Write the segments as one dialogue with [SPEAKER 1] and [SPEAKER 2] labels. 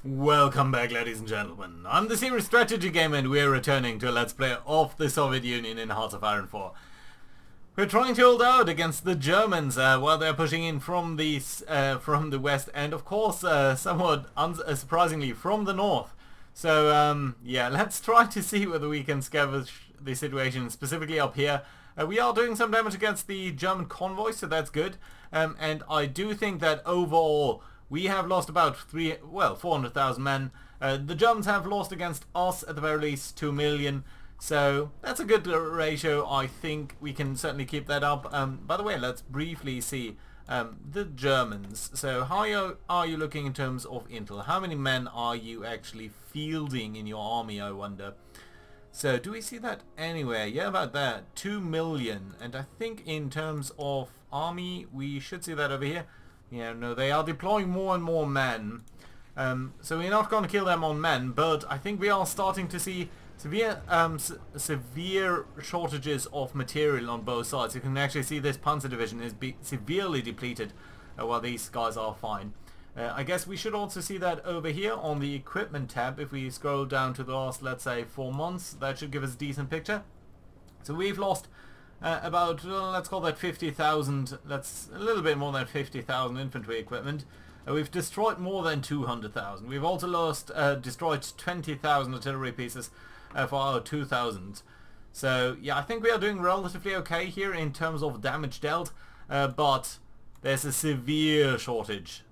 [SPEAKER 1] Welcome back, ladies and gentlemen. I'm the Serious Strategy Gamer and we're returning to a Let's Play of the Soviet Union in Hearts of Iron 4. We're trying to hold out against the Germans while they're pushing in from the west and of course somewhat surprisingly from the north. So yeah, let's try to see whether we can scavenge the situation specifically up here. We are doing some damage against the German convoy, so that's good. And I do think that overall we have lost about 400,000 men. The Germans have lost against us at the very least 2 million. So that's a good ratio. I think we can certainly keep that up. By the way, let's briefly see the Germans. So how are you looking in terms of intel? How many men are you actually fielding in your army, I wonder? So do we see that anywhere? Yeah, about that. 2 million. And I think in terms of army, we should see that over here. Yeah, no, they are deploying more and more men. So we're not going to kill them on men, but I think we are starting to see severe shortages of material on both sides. You can actually see this Panzer division is severely depleted while these guys are fine. I guess we should also see that over here on the equipment tab. If we scroll down to the last, let's say, 4 months, that should give us a decent picture. So we've lost about, let's call that 50,000, that's a little bit more than 50,000 infantry equipment. We've destroyed more than 200,000. We've also destroyed 20,000 artillery pieces for our 2,000. So yeah, I think we are doing relatively okay here in terms of damage dealt, but there's a severe shortage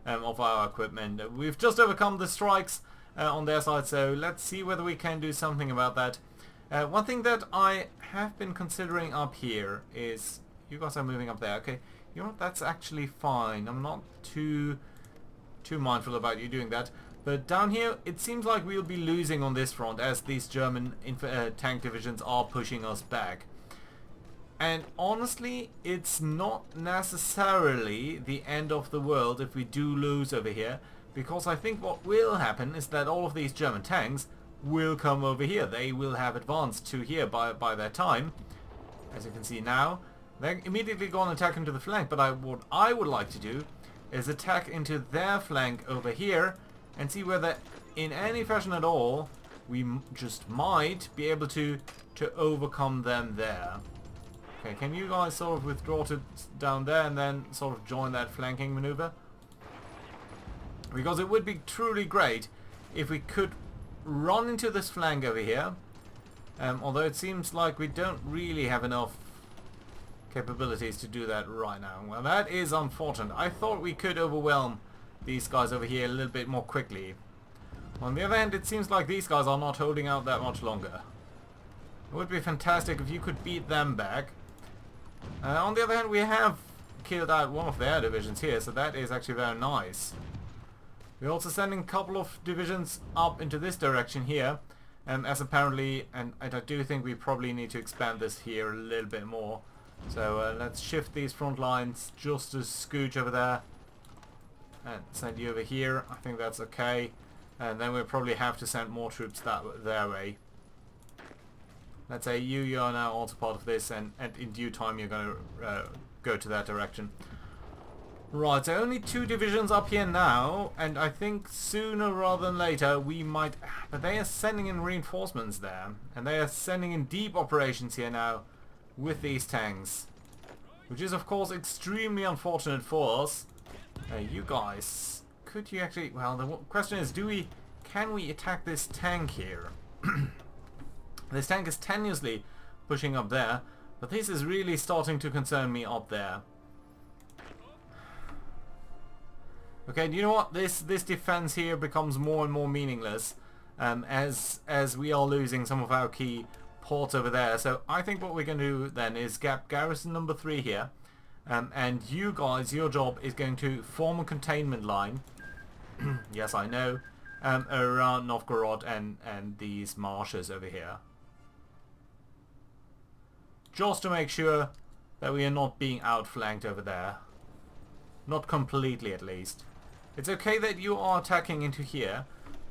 [SPEAKER 1] of our equipment. We've just overcome the strikes on their side, so let's see whether we can do something about that. One thing that I have been considering up here is, you guys are moving up there, okay, you know what, that's actually fine. I'm not too mindful about you doing that. But down here, it seems like we'll be losing on this front as these German tank divisions are pushing us back. And honestly, it's not necessarily the end of the world if we do lose over here, because I think what will happen is that all of these German tanks will come over here. They will have advanced to here by their time. As you can see now, they're immediately going to attack into the flank, but what I would like to do is attack into their flank over here and see whether in any fashion at all we just might be able to overcome them there. Okay, can you guys sort of withdraw to down there and then sort of join that flanking maneuver? Because it would be truly great if we could run into this flank over here, although it seems like we don't really have enough capabilities to do that right now. Well, that is unfortunate. I thought we could overwhelm these guys over here a little bit more quickly. On the other hand, it seems like these guys are not holding out that much longer. It would be fantastic if you could beat them back. On the other hand, we have killed out one of their divisions here, so that is actually very nice. We're also sending a couple of divisions up into this direction here, as apparently, and I do think we probably need to expand this here a little bit more. So let's shift these front lines just a scooch over there and send you over here. I think that's okay. And then we'll probably have to send more troops their way. Let's say you are now also part of this, and in due time you're going to go to that direction. Right, so only 2 divisions up here now, and I think sooner rather than later we might... But they are sending in reinforcements there, and they are sending in deep operations here now with these tanks, which is of course extremely unfortunate for us. You guys, could you actually... Well, the question is, can we attack this tank here? This tank is tenuously pushing up there, but this is really starting to concern me up there. Okay, do you know what? This defense here becomes more and more meaningless as we are losing some of our key ports over there. So I think what we're going to do then is garrison number 3 here, and you guys, your job is going to form a containment line. Yes, I know, around Novgorod and these marshes over here, just to make sure that we are not being outflanked over there. Not completely, at least. It's okay that you are attacking into here,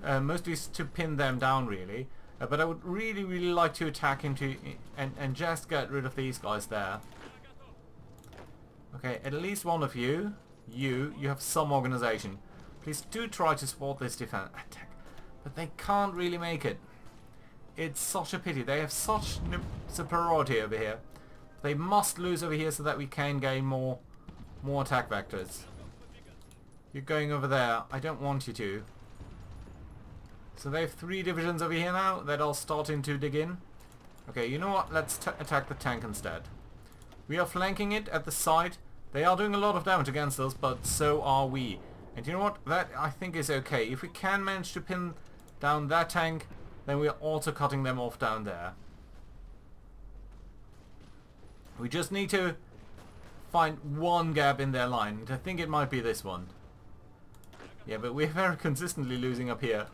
[SPEAKER 1] mostly to pin them down, really. But I would really like to attack into and just get rid of these guys there. Okay, at least one of you have some organization. Please do try to support this defense attack. But they can't really make it. It's such a pity. They have such superiority over here. They must lose over here so that we can gain more attack vectors. You're going over there. I don't want you to. So they have 3 divisions over here now that are starting to dig in. Okay, you know what? Let's attack the tank instead. We are flanking it at the side. They are doing a lot of damage against us, but so are we. And you know what? That I think is okay. If we can manage to pin down that tank, then we are also cutting them off down there. We just need to find one gap in their line. I think it might be this one. Yeah, but we're very consistently losing up here.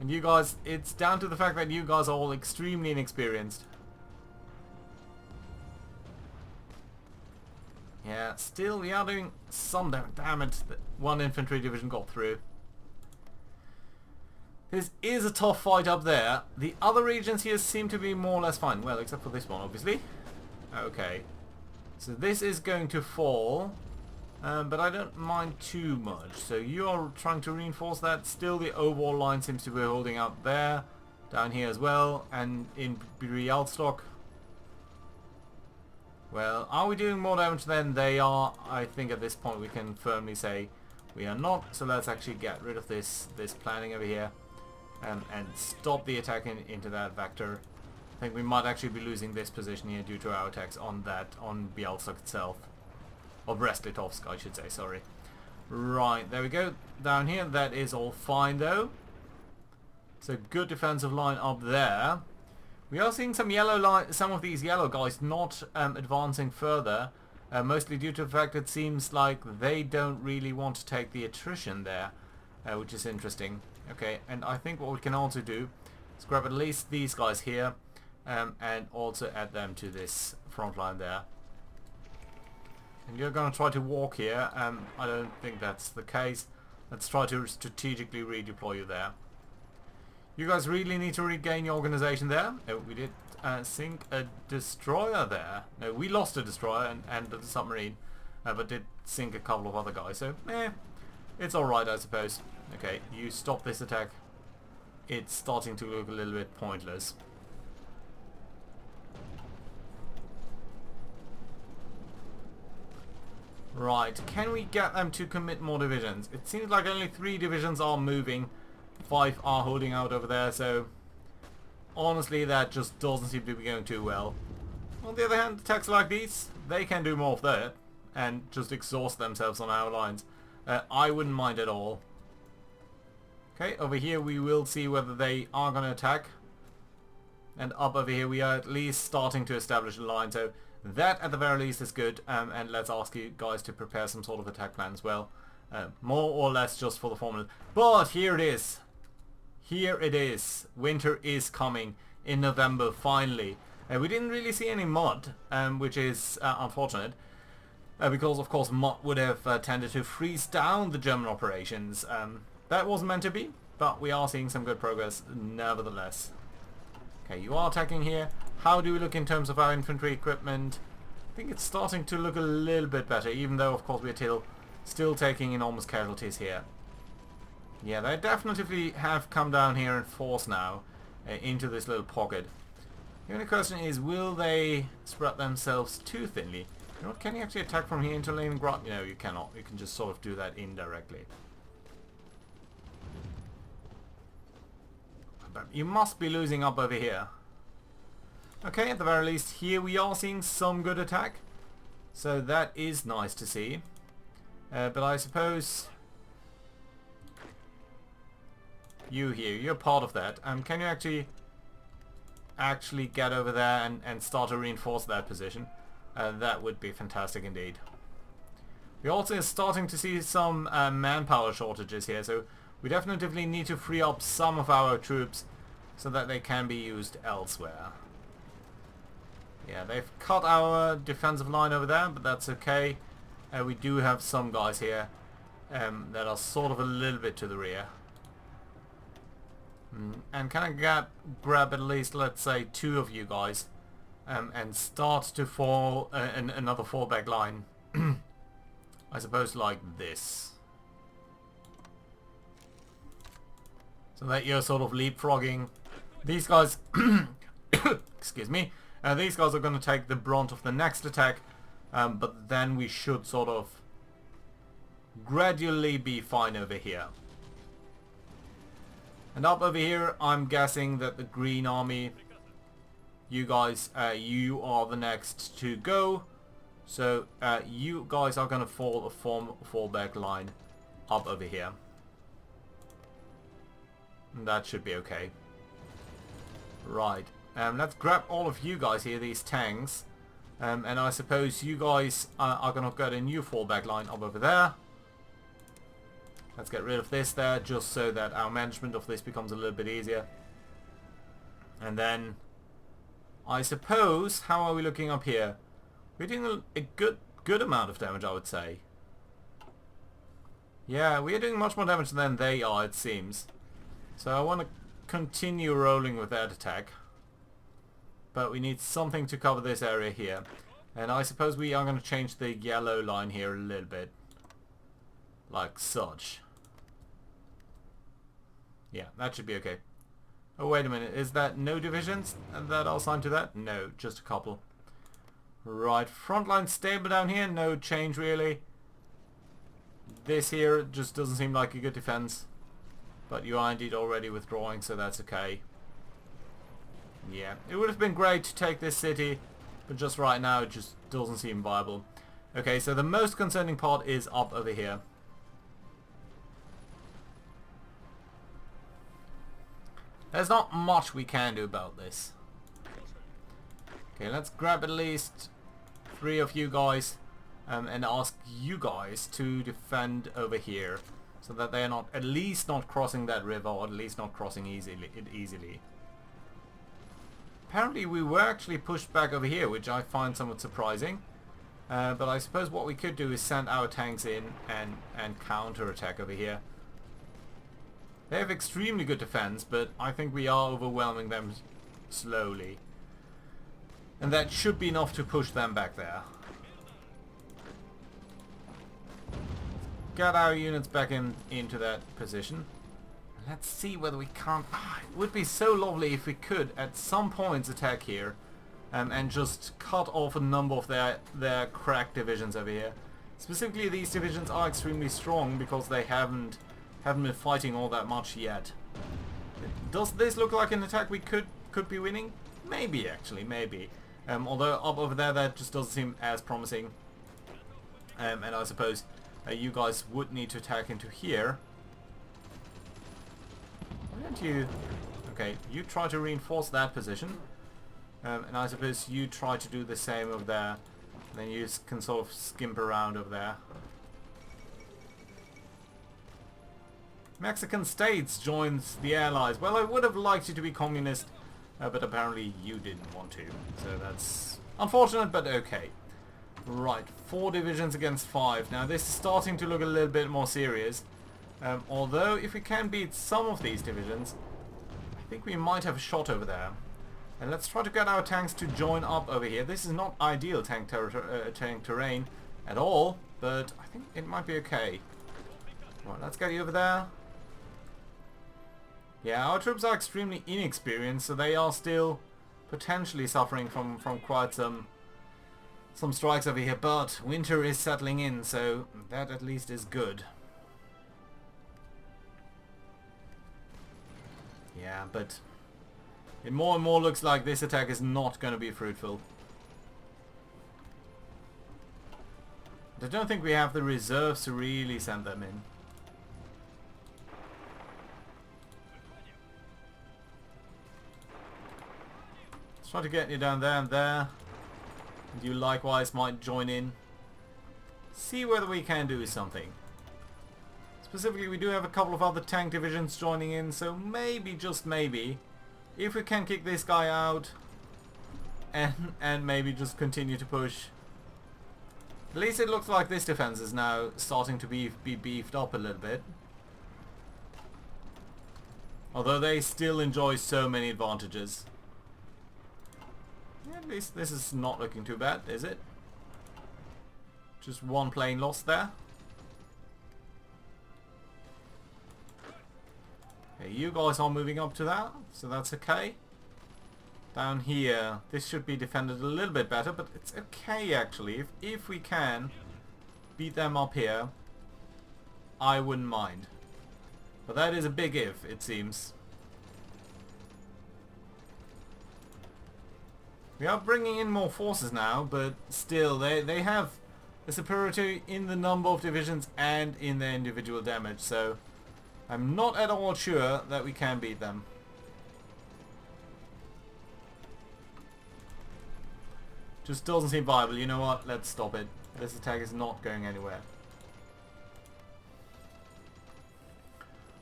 [SPEAKER 1] And you guys, it's down to the fact that you guys are all extremely inexperienced. Yeah, still we are doing some damage. One infantry division got through. This is a tough fight up there. The other regions here seem to be more or less fine. Well, except for this one, obviously. Okay. So this is going to fall. But I don't mind too much. So you are trying to reinforce that. Still the overall line seems to be holding out there. Down here as well. And in Bialystok. Well, are we doing more damage than they are? I think at this point we can firmly say we are not. So let's actually get rid of this planning over here. And stop the attack into that vector. I think we might actually be losing this position here due to our attacks on Bialystok itself. Or Brest-Litovsk, I should say, sorry. Right, there we go. Down here, that is all fine though. So good defensive line up there. We are seeing some some of these yellow guys not advancing further. Mostly due to the fact it seems like they don't really want to take the attrition there. Which is interesting. Okay, and I think what we can also do is grab at least these guys here. And also add them to this front line there. And you're going to try to walk here. I don't think that's the case. Let's try to strategically redeploy you there. You guys really need to regain your organization there. We did sink a destroyer there. No, we lost a destroyer and the submarine. But did sink a couple of other guys. So, it's alright, I suppose. Okay, you stop this attack. It's starting to look a little bit pointless. Right, can we get them to commit more divisions? It seems like only 3 divisions are moving. 5 are holding out over there, so honestly that just doesn't seem to be going too well. On the other hand, attacks like these, they can do more of that and just exhaust themselves on our lines. I wouldn't mind at all. Okay, over here we will see whether they are going to attack. And up over here we are at least starting to establish a line, so that at the very least is good. And let's ask you guys to prepare some sort of attack plan as well. More or less just for the formula. But here it is. Here it is. Winter is coming in November finally. We didn't really see any mud, which is unfortunate. Because of course mud would have tended to freeze down the German operations. That wasn't meant to be, but we are seeing some good progress nevertheless. Okay, you are attacking here. How do we look in terms of our infantry equipment? I think it's starting to look a little bit better, even though of course we're still taking enormous casualties here. Yeah, they definitely have come down here in force now into this little pocket. The only question is, will they spread themselves too thinly? You know what, can you actually attack from here into Leningrad? No, you cannot. You can just sort of do that indirectly. But you must be losing up over here. Okay, at the very least here we are seeing some good attack. So that is nice to see. But I suppose you here, you're part of that. Can you actually get over there and start to reinforce that position? That would be fantastic indeed. We're also starting to see some manpower shortages here, so we definitely need to free up some of our troops so that they can be used elsewhere. Yeah, they've cut our defensive line over there, but that's okay. We do have some guys here that are sort of a little bit to the rear. And can I grab at least, let's say, 2 of you guys and start to fall another fallback line? I suppose like this. So that you're sort of leapfrogging. These guys, excuse me, these guys are going to take the brunt of the next attack, but then we should sort of gradually be fine over here. And up over here, I'm guessing that the Green Army, you guys, you are the next to go. So you guys are going to form a fallback line up over here. And that should be okay. Right. Let's grab all of you guys here, these tanks. And I suppose you guys are going to get a new fallback line up over there. Let's get rid of this there, just so that our management of this becomes a little bit easier. And then, I suppose, how are we looking up here? We're doing a good amount of damage, I would say. Yeah, we are doing much more damage than they are, it seems. So I want to continue rolling with that attack. But we need something to cover this area here. And I suppose we are going to change the yellow line here a little bit. Like such. Yeah, that should be okay. Oh, wait a minute. Is that no divisions that are assigned to that? No, just a couple. Right, frontline stable down here. No change really. This here just doesn't seem like a good defense. But you are indeed already withdrawing, so that's okay. Yeah, it would have been great to take this city, but just right now it just doesn't seem viable. Okay, so the most concerning part is up over here. There's not much we can do about this. Okay, let's grab at least 3 of you guys and ask you guys to defend over here, so that they are not, at least not crossing that river, or at least not crossing easily. Apparently we were actually pushed back over here, which I find somewhat surprising. But I suppose what we could do is send our tanks in and counter-attack over here. They have extremely good defense, but I think we are overwhelming them slowly. And that should be enough to push them back there. Get our units back into that position. Let's see whether we can't... it would be so lovely if we could at some points attack here and just cut off a number of their cracked divisions over here. Specifically, these divisions are extremely strong because they haven't been fighting all that much yet. Does this look like an attack we could be winning? Maybe, actually, maybe. Although up over there that just doesn't seem as promising. And I suppose you guys would need to attack into here. Why don't you... okay, you try to reinforce that position. And I suppose you try to do the same over there. And then you can sort of skimp around over there. Mexican states joins the Allies. Well, I would have liked you to be communist, but apparently you didn't want to. So that's unfortunate, but okay. Right, 4 divisions against 5. Now this is starting to look a little bit more serious. Although, if we can beat some of these divisions, I think we might have a shot over there. And let's try to get our tanks to join up over here. This is not ideal tank terrain at all, but I think it might be okay. Right, let's get you over there. Yeah, our troops are extremely inexperienced, so they are still potentially suffering from quite some strikes over here, but winter is settling in, so that at least is good. Yeah, but it more and more looks like this attack is not going to be fruitful. I don't think we have the reserves to really send them in. Let's try to get you down there and there. And you likewise might join in. See whether we can do something. Specifically, we do have a couple of other tank divisions joining in, so maybe, just maybe, if we can kick this guy out and maybe just continue to push. At least it looks like this defense is now starting to be beefed up a little bit. Although they still enjoy so many advantages. Yeah, at least this is not looking too bad, is it? Just one plane lost there. Okay, you guys are moving up to that, so that's okay. Down here, this should be defended a little bit better, but it's okay actually. If we can beat them up here, I wouldn't mind. But that is a big if, it seems. We are bringing in more forces now, but still, they have a superiority in the number of divisions and in their individual damage, so I'm not at all sure that we can beat them. Just doesn't seem viable. You know what? Let's stop it. This attack is not going anywhere.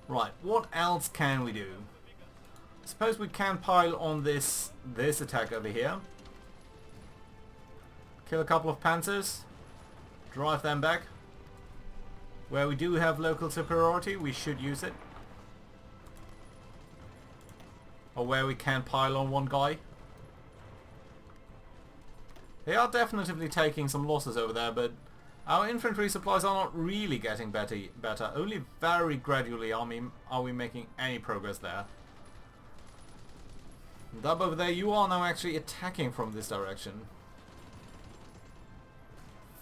[SPEAKER 1] Right, what else can we do? Suppose we can pile on this attack over here. Kill a couple of panzers. Drive them back. Where we do have local superiority, we should use it. Or where we can pile on one guy. They are definitely taking some losses over there, but our infantry supplies are not really getting better. Only very gradually are we making any progress there. And up over there, you are now actually attacking from this direction.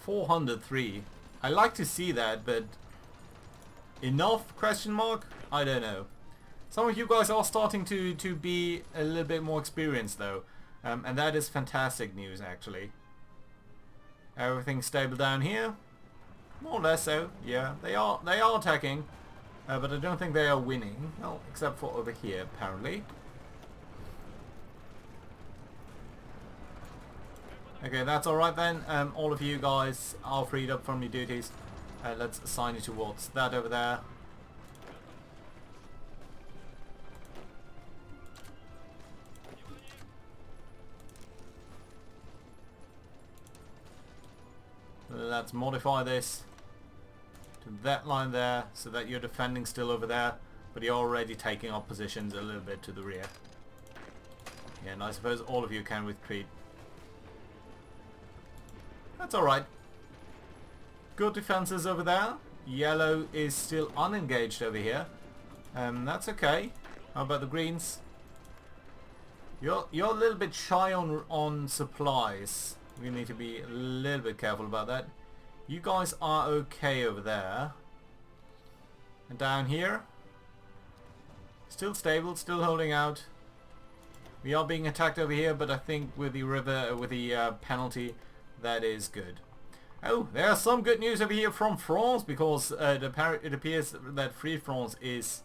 [SPEAKER 1] 403. I like to see that, but enough? Question mark? I don't know. Some of you guys are starting to be a little bit more experienced though. And that is fantastic news actually. Everything's stable down here. More or less so, yeah. They are attacking. But I don't think they are winning. Well, except for over here apparently. Okay, that's alright then. All of you guys are freed up from your duties. Let's assign you towards that over there. Let's modify this to that line there so that you're defending still over there, but you're already taking up positions a little bit to the rear. Yeah, and I suppose all of you can retreat. That's alright. Good defenses over there. Yellow is still unengaged over here. That's okay. How about the greens? You're a little bit shy on supplies. We need to be a little bit careful about that. You guys are okay over there. And down here, still stable, still holding out. We are being attacked over here, but I think with the river, with the penalty, that is good. Oh, there's some good news over here from France, because it appears that Free France is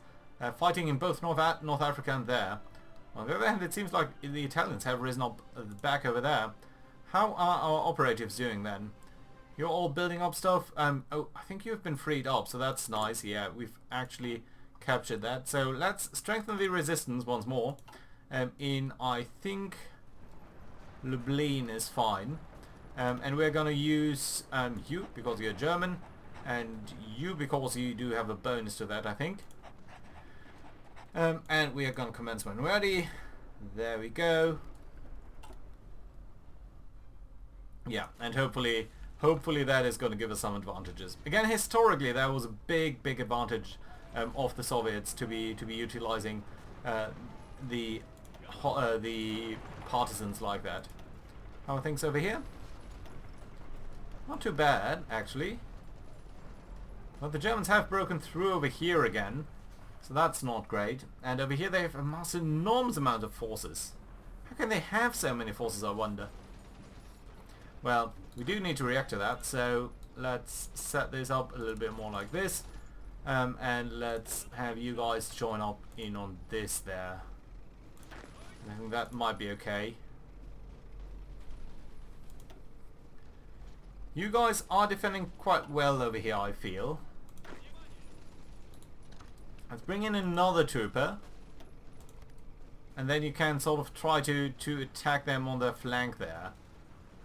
[SPEAKER 1] fighting in both North Africa and there. On the other hand, it seems like the Italians have risen up back over there. How are our operatives doing then? You're all building up stuff. Oh, I think you've been freed up, so that's nice. Yeah, we've actually captured that. So let's strengthen the resistance once more. I think Lublin is fine. And we're going to use you because you're German, and you because you do have a bonus to that, I think. And we are going to commence when ready. There we go. Yeah, and hopefully that is going to give us some advantages. Again, historically, that was a big advantage of the Soviets to be utilizing the partisans like that. How are things over here? Not too bad, actually. But the Germans have broken through over here again, so that's not great. And over here they have amassed an enormous amount of forces. How can they have so many forces, I wonder? Well, we do need to react to that, so let's set this up a little bit more like this. And let's have you guys join up in on this there. I think that might be okay. You guys are defending quite well over here, I feel. Let's bring in another trooper. And then you can sort of try to attack them on their flank there.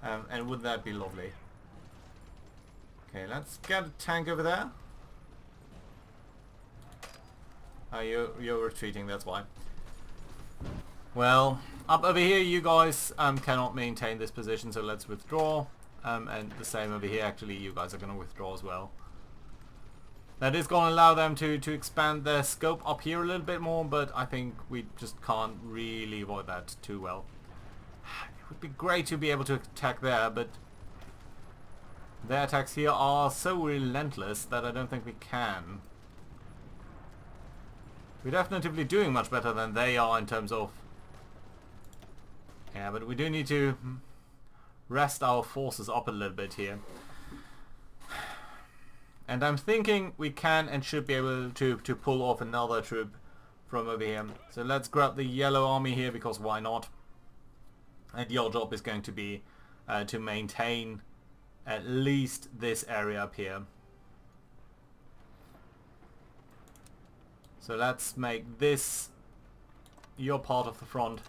[SPEAKER 1] And wouldn't that be lovely? Okay, let's get a tank over there. Oh, you're retreating, that's why. Well, up over here you guys cannot maintain this position, so let's withdraw. And the same over here, actually, you guys are going to withdraw as well. That is going to allow them to expand their scope up here a little bit more, but I think we just can't really avoid that too well. It would be great to be able to attack there, but their attacks here are so relentless that I don't think we can. We're definitely doing much better than they are in terms of... Yeah, but we do need to rest our forces up a little bit here. And I'm thinking we can and should be able to pull off another troop from over here. So let's grab the yellow army here, because why not? And your job is going to be to maintain at least this area up here. So let's make this your part of the front.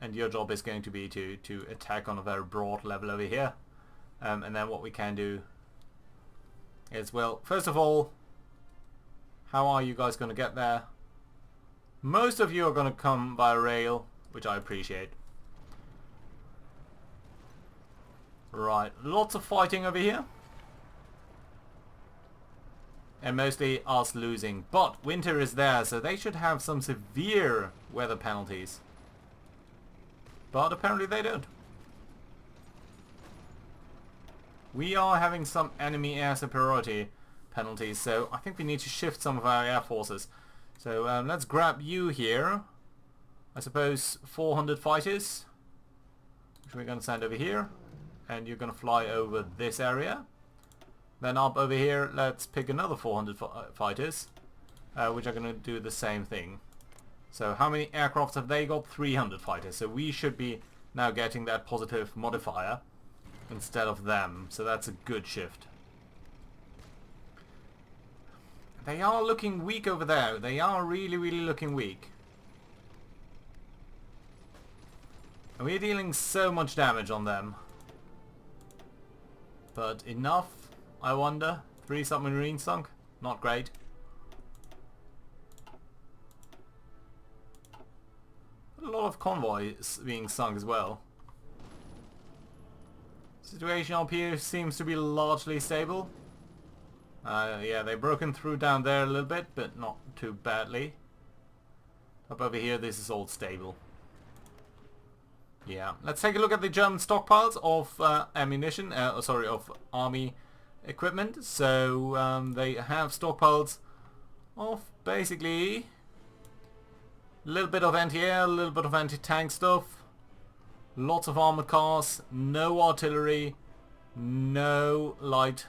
[SPEAKER 1] And your job is going to be to attack on a very broad level over here. And then what we can do is, well, first of all, how are you guys going to get there? Most of you are going to come by rail, which I appreciate. Right, lots of fighting over here. And mostly us losing. But winter is there, so they should have some severe weather penalties. But apparently they don't. We are having some enemy air superiority penalties, so I think we need to shift some of our air forces. So let's grab you here. I suppose 400 fighters, which we're going to send over here. And you're going to fly over this area. Then up over here, let's pick another 400 fighters, which are going to do the same thing. So how many aircrafts have they got? 300 fighters. So we should be now getting that positive modifier instead of them. So that's a good shift. They are looking weak over there. They are really, really looking weak. And we're dealing so much damage on them. But enough, I wonder. 3 submarines sunk. Not great. A lot of convoys being sunk as well. Situation up here seems to be largely stable. Yeah, they've broken through down there a little bit, but not too badly. Up over here, this is all stable. Yeah, let's take a look at the German stockpiles of ammunition, of army equipment. So they have stockpiles of basically a little bit of anti-air, a little bit of anti-tank stuff, lots of armored cars, no artillery, no light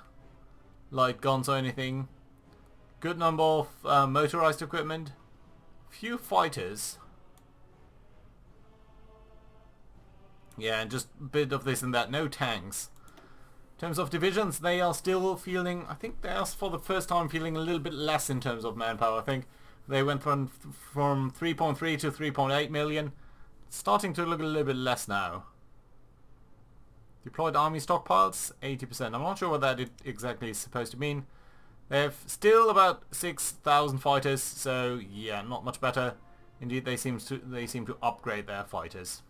[SPEAKER 1] guns or anything, good number of motorized equipment, few fighters. Yeah, and just a bit of this and that. No tanks. In terms of divisions, they are still feeling... I think they are for the first time feeling a little bit less in terms of manpower. I think they went from 3.3 to 3.8 million. It's starting to look a little bit less now. Deployed army stockpiles, 80%. I'm not sure what that exactly is supposed to mean. They have still about 6,000 fighters, so yeah, not much better. Indeed, they seem to upgrade their fighters.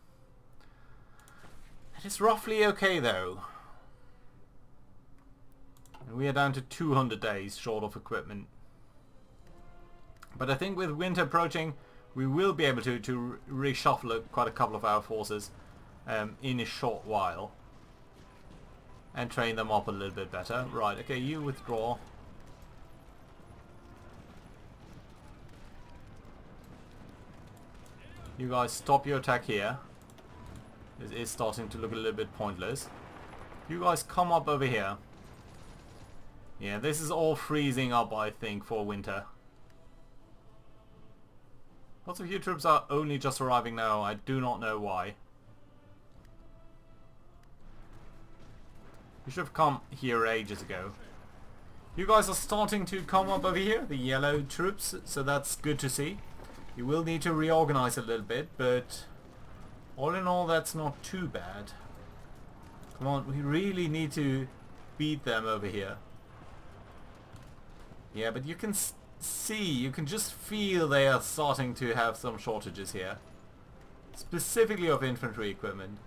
[SPEAKER 1] It is roughly okay though. And we are down to 200 days short of equipment. But I think with winter approaching, we will be able to reshuffle quite a couple of our forces in a short while. And train them up a little bit better. Right, okay, you withdraw. You guys stop your attack here. This is starting to look a little bit pointless. You guys come up over here. Yeah, this is all freezing up, I think, for winter. Lots of you troops are only just arriving now. I do not know why. You should have come here ages ago. You guys are starting to come up over here, the yellow troops, so that's good to see. You will need to reorganize a little bit, but all in all, that's not too bad. Come on, we really need to beat them over here. Yeah, but you can see, you can just feel they are starting to have some shortages here. Specifically of infantry equipment.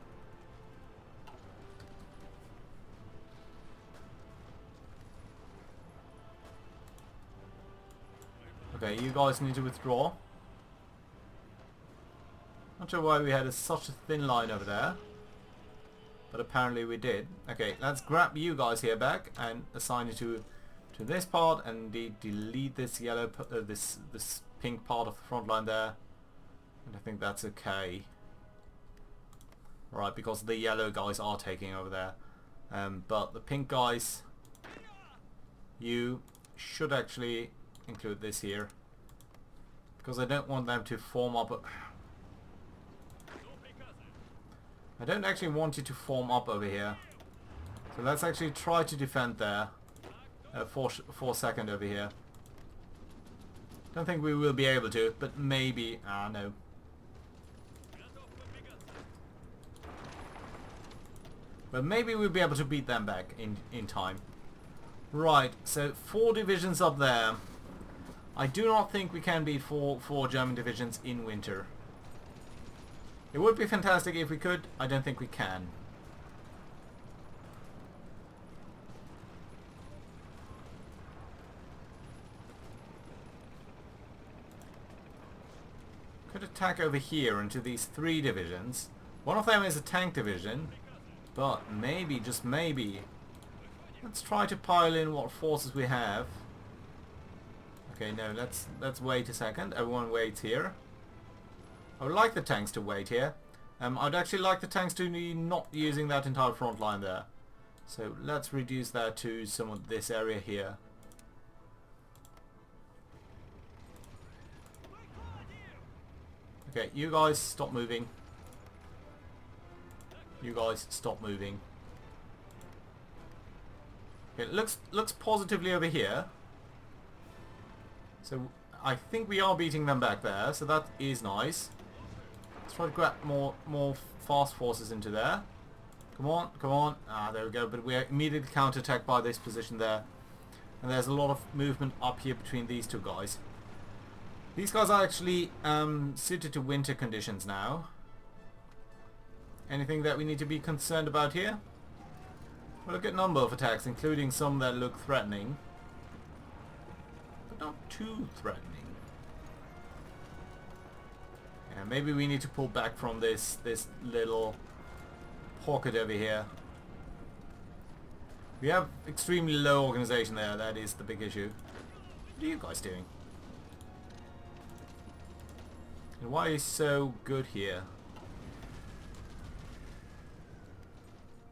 [SPEAKER 1] Okay, you guys need to withdraw. Not sure why we had such a thin line over there, but apparently we did. Okay, let's grab you guys here back and assign you to this part, and delete this yellow, this pink part of the front line there. And I think that's okay. Right, because the yellow guys are taking over there. But the pink guys, you should actually include this here, because I don't want them to form up. I don't actually want you to form up over here. So let's actually try to defend there. For a second over here. Don't think we will be able to, but maybe. No. But maybe we'll be able to beat them back in time. Right, so 4 divisions up there. I do not think we can beat four German divisions in winter. It would be fantastic if we could. I don't think we can. Could attack over here into these 3 divisions. One of them is a tank division, but maybe, just maybe, let's try to pile in what forces we have. Okay, no, let's wait a second. Everyone waits here. I would like the tanks to wait here. I'd actually like the tanks to be not using that entire front line there. So let's reduce that to some of this area here. Okay, you guys stop moving. You guys stop moving. Okay, it looks positively over here. So I think we are beating them back there, so that is nice. Let's try to grab more fast forces into there. Come on, come on. There we go. But we are immediately counterattacked by this position there. And there's a lot of movement up here between these 2 guys. These guys are actually suited to winter conditions now. Anything that we need to be concerned about here? Well, a good number of attacks, including some that look threatening. But not too threatening. Yeah, maybe we need to pull back from this little pocket over here. We have extremely low organization there, that is the big issue. What are you guys doing? And why are you so good here?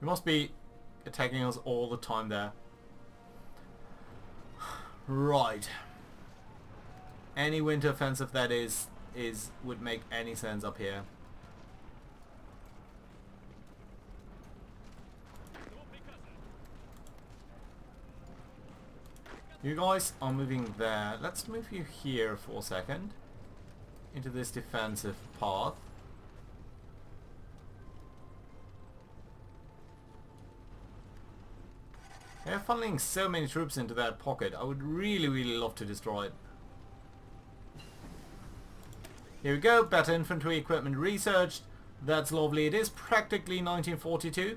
[SPEAKER 1] You must be attacking us all the time there. Right. Any winter offensive that would make any sense up here. You guys are moving there. Let's move you here for a second. Into this defensive path. They're funneling so many troops into that pocket. I would really, really love to destroy it. Here we go. Better infantry equipment researched. That's lovely. It is practically 1942.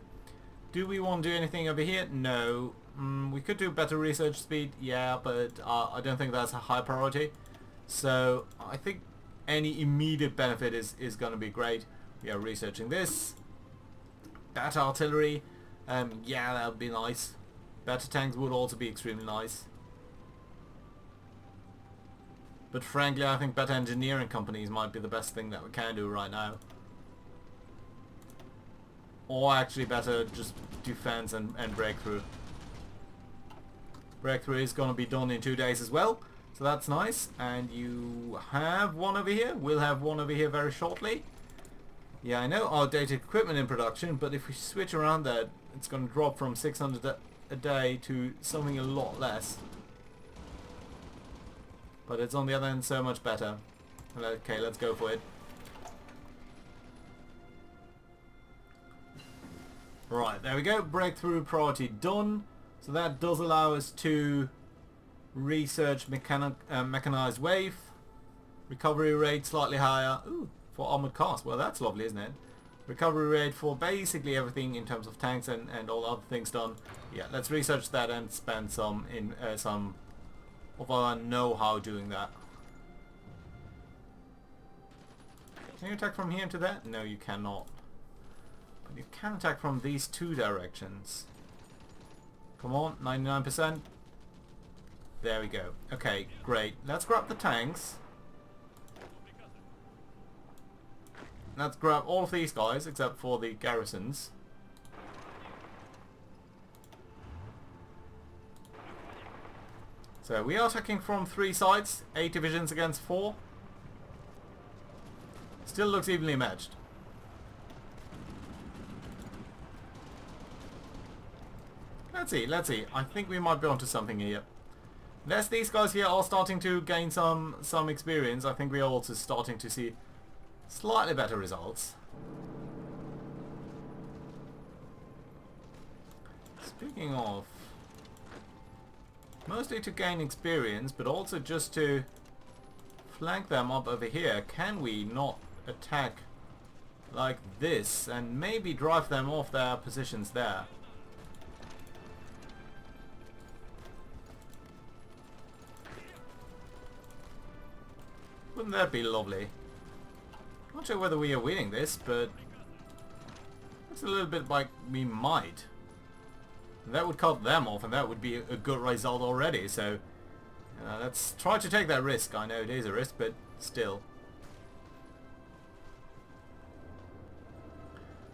[SPEAKER 1] Do we want to do anything over here? No. We could do better research speed. Yeah, but I don't think that's a high priority. So I think any immediate benefit is going to be great. We are researching this. Better artillery. Yeah, that would be nice. Better tanks would also be extremely nice. But frankly, I think better engineering companies might be the best thing that we can do right now. Or actually better just defense and breakthrough. Breakthrough is going to be done in 2 days as well. So that's nice. And you have one over here. We'll have one over here very shortly. Yeah, I know outdated equipment in production, but if we switch around that, it's going to drop from 600 a day to something a lot less. But it's on the other end so much better. Okay, let's go for it. Right, there we go. Breakthrough priority done. So that does allow us to research mechanized wave. Recovery rate slightly higher. Ooh, for armored cars. Well, that's lovely, isn't it? Recovery rate for basically everything in terms of tanks and all other things done. Yeah, let's research that and spend some of our know-how doing that. Can you attack from here into there? No, you cannot. But you can attack from these two directions. Come on, 99%. There we go. Okay, great. Let's grab the tanks. Let's grab all of these guys, except for the garrisons. So we are attacking from 3 sides, 8 divisions against 4. Still looks evenly matched. Let's see. I think we might be onto something here. Unless these guys here are starting to gain some experience, I think we are also starting to see slightly better results. Speaking of, mostly to gain experience, but also just to flank them up over here, can we not attack like this and maybe drive them off their positions there? Wouldn't that be lovely? Not sure whether we are winning this, but it's a little bit like we might. That would cut them off, and that would be a good result already. So let's try to take that risk. I know it is a risk, but still.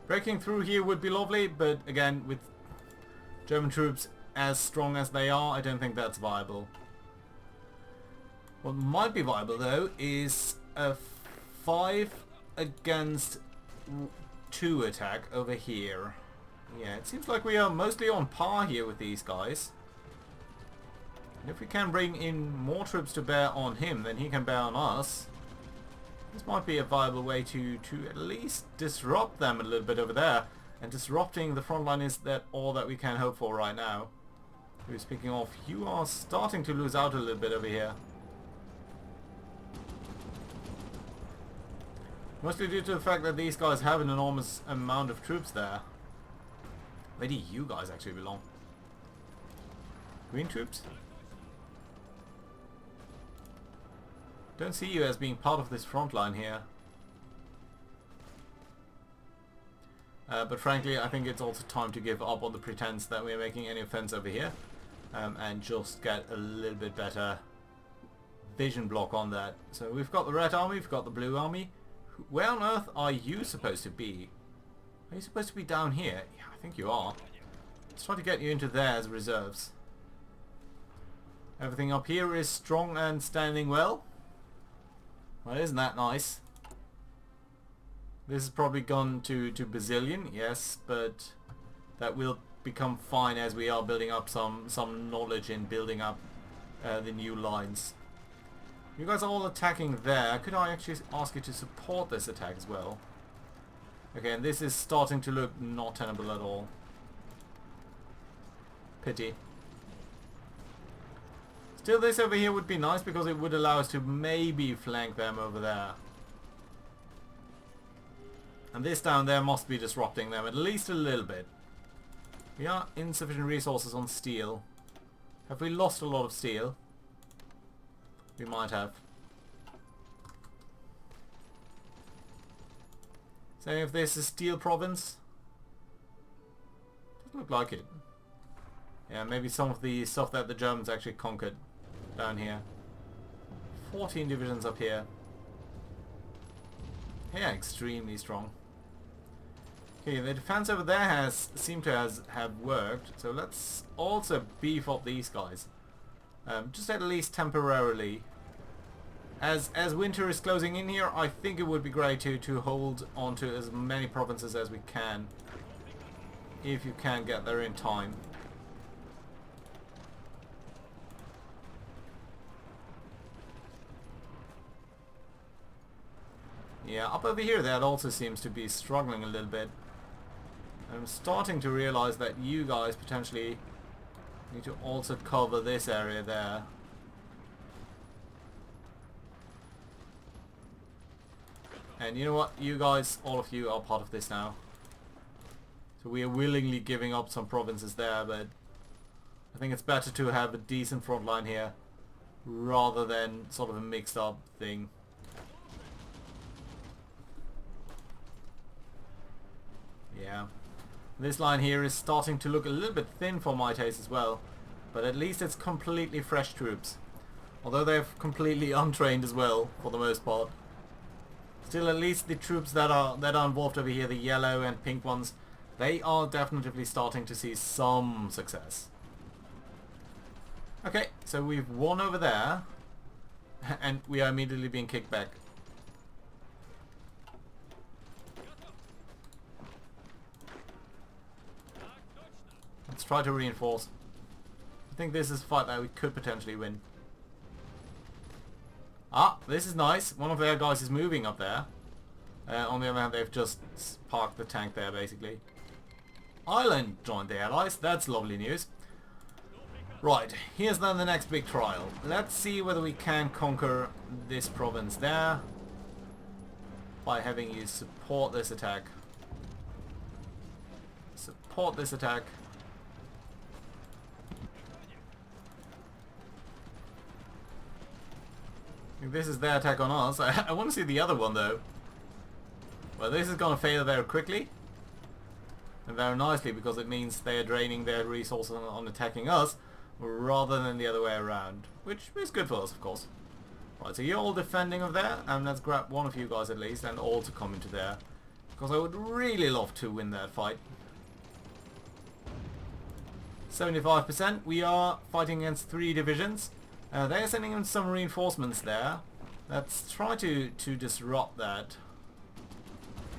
[SPEAKER 1] Breaking through here would be lovely, but again, with German troops as strong as they are, I don't think that's viable. What might be viable though is a 5 against 2 attack over here. Yeah, it seems like we are mostly on par here with these guys. And if we can bring in more troops to bear on him, then he can bear on us. This might be a viable way to at least disrupt them a little bit over there. And disrupting the front line is that all that we can hope for right now. Speaking of, you are starting to lose out a little bit over here. Mostly due to the fact that these guys have an enormous amount of troops there. Where do you guys actually belong? Green troops? Don't see you as being part of this front line here. But frankly, I think it's also time to give up on the pretense that we're making any offense over here. And just get a little bit better vision block on that. So we've got the red army, we've got the blue army. Where on earth are you supposed to be? Are you supposed to be down here? Yeah, I think you are. Let's try to get you into there as reserves. Everything up here is strong and standing well. Well, isn't that nice? This has probably gone to Bazillion, yes, but that will become fine as we are building up some knowledge in building up the new lines. You guys are all attacking there. Could I actually ask you to support this attack as well? Okay, and this is starting to look not tenable at all. Pity. Still, this over here would be nice because it would allow us to maybe flank them over there. And this down there must be disrupting them at least a little bit. We are insufficient resources on steel. Have we lost a lot of steel? We might have. So if this is steel province? Doesn't look like it. Yeah, maybe some of the stuff that the Germans actually conquered down here. 14 divisions up here. Yeah, extremely strong. Okay, the defense over there seemed to have worked. So let's also beef up these guys. Just at least temporarily. As winter is closing in here, I think it would be great to hold on to as many provinces as we can. If you can get there in time. Yeah, up over here that also seems to be struggling a little bit. I'm starting to realize that you guys potentially need to also cover this area there. And you know what? You guys, all of you are part of this now. So we are willingly giving up some provinces there, but I think it's better to have a decent front line here rather than sort of a mixed up thing. Yeah. This line here is starting to look a little bit thin for my taste as well. But at least it's completely fresh troops. Although they're completely untrained as well, for the most part. Still, at least the troops that are involved over here, the yellow and pink ones, they are definitely starting to see some success. Okay, so we've won over there. And we are immediately being kicked back. Let's try to reinforce. I think this is a fight that we could potentially win. Ah, this is nice. One of their guys is moving up there. On the other hand, they've just parked the tank there, basically. Ireland joined the Allies. That's lovely news. Right, here's then the next big trial. Let's see whether we can conquer this province there by having you support this attack. Support this attack. This is their attack on us. I want to see the other one though. Well, this is going to fail very quickly. And very nicely, because it means they are draining their resources on attacking us rather than the other way around. Which is good for us, of course. Right, so you're all defending of there, and let's grab one of you guys at least and all to come into there. Because I would really love to win that fight. 75%. We are fighting against 3 divisions. They're sending in some reinforcements there. Let's try to disrupt that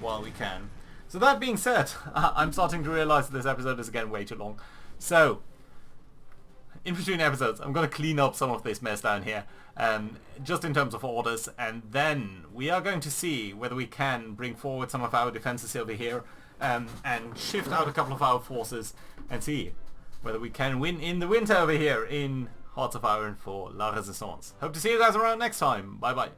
[SPEAKER 1] while we can. So that being said, I'm starting to realize that this episode is again way too long. So, in between episodes, I'm going to clean up some of this mess down here, just in terms of orders, and then we are going to see whether we can bring forward some of our defenses over here, and shift out a couple of our forces, and see whether we can win in the winter over here in Hearts of Iron for La Resistance. Hope to see you guys around next time. Bye bye.